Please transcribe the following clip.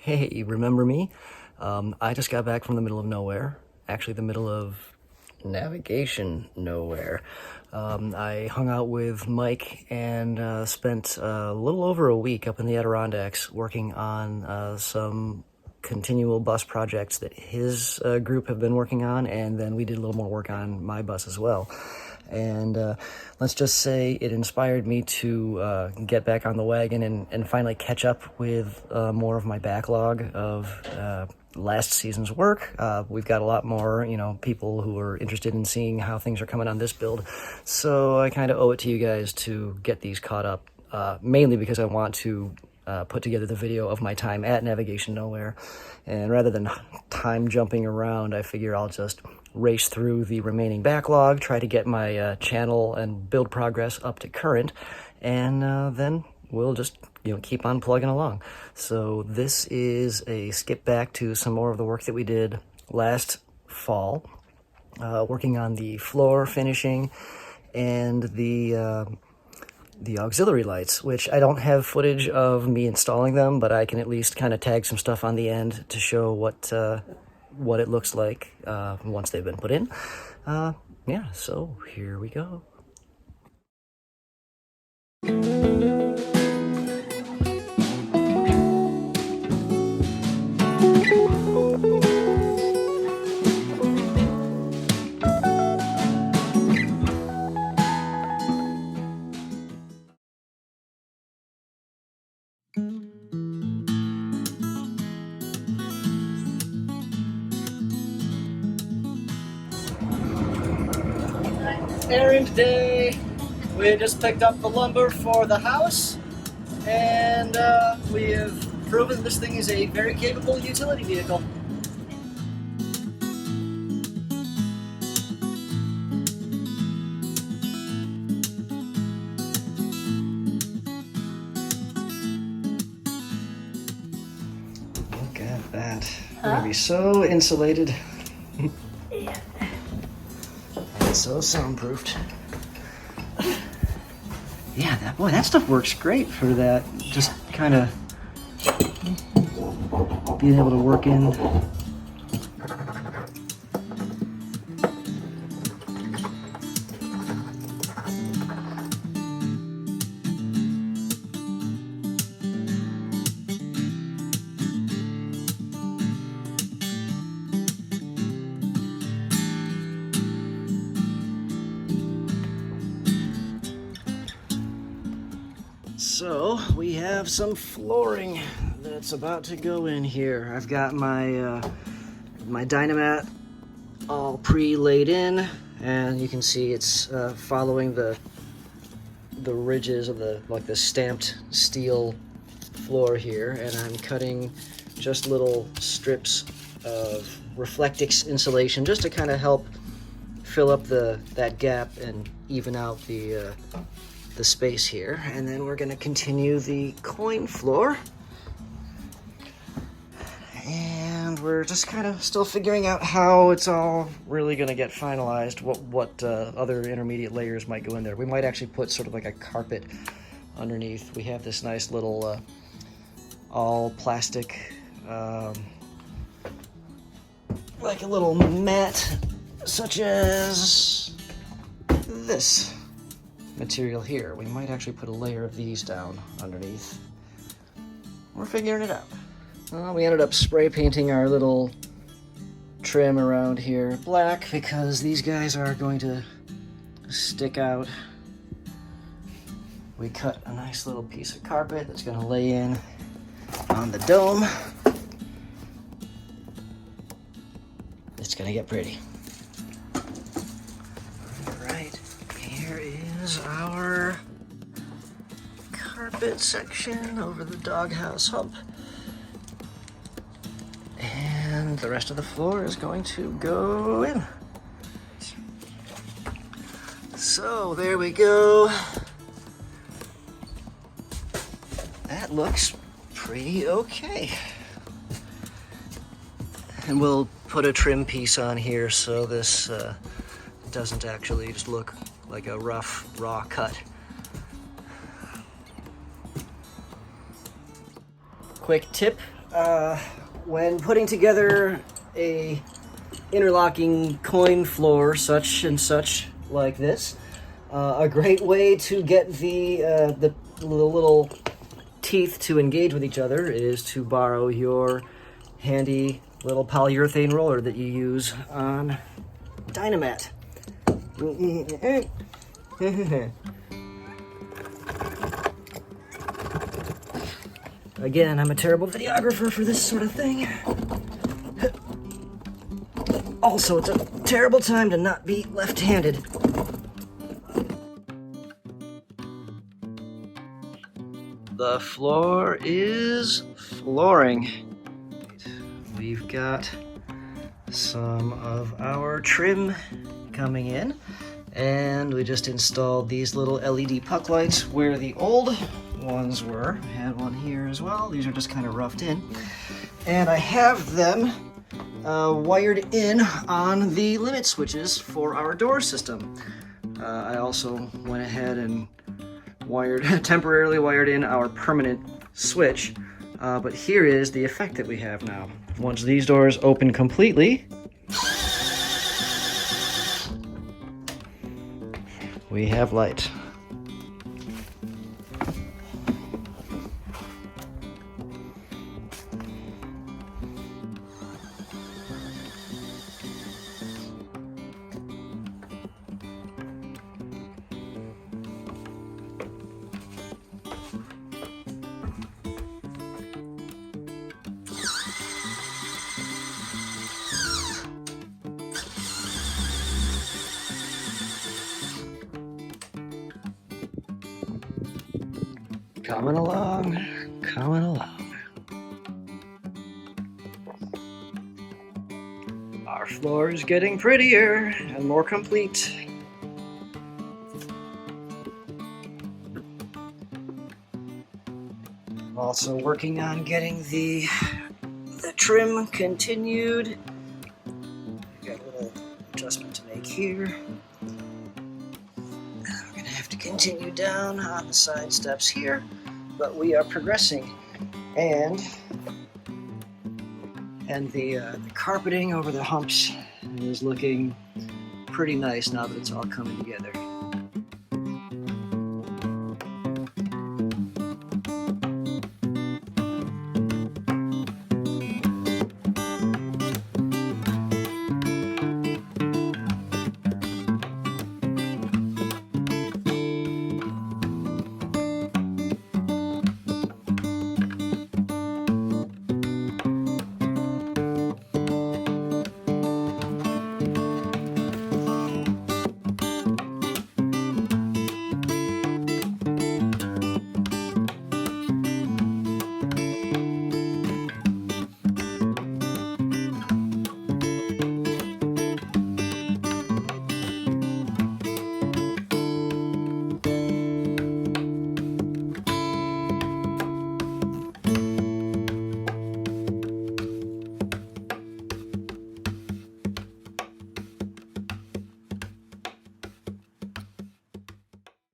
Hey, remember me? I just got back from the middle of nowhere. Actually, the middle of navigation nowhere. I hung out with Mike and spent a little over a week up in the Adirondacks working on some continual bus projects that his group have been working on, and then we did a little more work on my bus as well. And let's just say it inspired me to get back on the wagon and finally catch up with more of my backlog of last season's work. We've got a lot more, people who are interested in seeing how things are coming on this build. So I kind of owe it to you guys to get these caught up, mainly because I want to put together the video of my time at Navigation Nowhere. And rather than time jumping around, I figure I'll just race through the remaining backlog, try to get my channel and build progress up to current, and then we'll just keep on plugging along. So this is a skip back to some more of the work that we did last fall, working on the floor finishing and the auxiliary lights, which I don't have footage of me installing them, but I can at least kind of tag some stuff on the end to show what it looks like once they've been put in. Yeah, so here we go. Errand day. We just picked up the lumber for the house, and we have proven this thing is a very capable utility vehicle. Look at that. We're gonna be so insulated. Yeah. And so soundproofed. Yeah, that stuff works great for that. Just kind of being able to work in. So we have some flooring that's about to go in here. I've got my my Dynamat all pre-laid in, and you can see it's following the ridges of the stamped steel floor here, and I'm cutting just little strips of Reflectix insulation just to kind of help fill up that gap and even out the space here. And then we're going to continue the coin floor, and we're just kind of still figuring out how it's all really going to get finalized, what other intermediate layers might go in there. We might actually put sort of like a carpet underneath. We have this nice little all plastic like a little mat, such as this material here. We might actually put a layer of these down underneath. We're figuring it out. We ended up spray painting our little trim around here black because these guys are going to stick out. We cut a nice little piece of carpet that's going to lay in on the dome. It's going to get pretty. Here is our carpet section over the doghouse hump. And the rest of the floor is going to go in. So there we go. That looks pretty okay. And we'll put a trim piece on here so this doesn't actually just look like a rough, raw cut. Quick tip When putting together a interlocking coin floor such and such like this, a great way to get the little teeth to engage with each other is to borrow your handy little polyurethane roller that you use on Dynamat. Again, I'm a terrible videographer for this sort of thing. Also, it's a terrible time to not be left-handed. The floor is flooring. We've got some of our trim coming in, and we just installed these little LED puck lights where the old ones were. I had one here as well. These are just kind of roughed in, and I have them wired in on the limit switches for our door system. I also went ahead and temporarily wired in our permanent switch, but here is the effect that we have now. Once these doors open completely, we have light. Coming along, coming along. Our floor is getting prettier and more complete. I'm also working on getting the trim continued. Got a little adjustment to make here. I'm gonna have to continue down on the side steps here, but we are progressing, and the carpeting over the humps is looking pretty nice now that it's all coming together.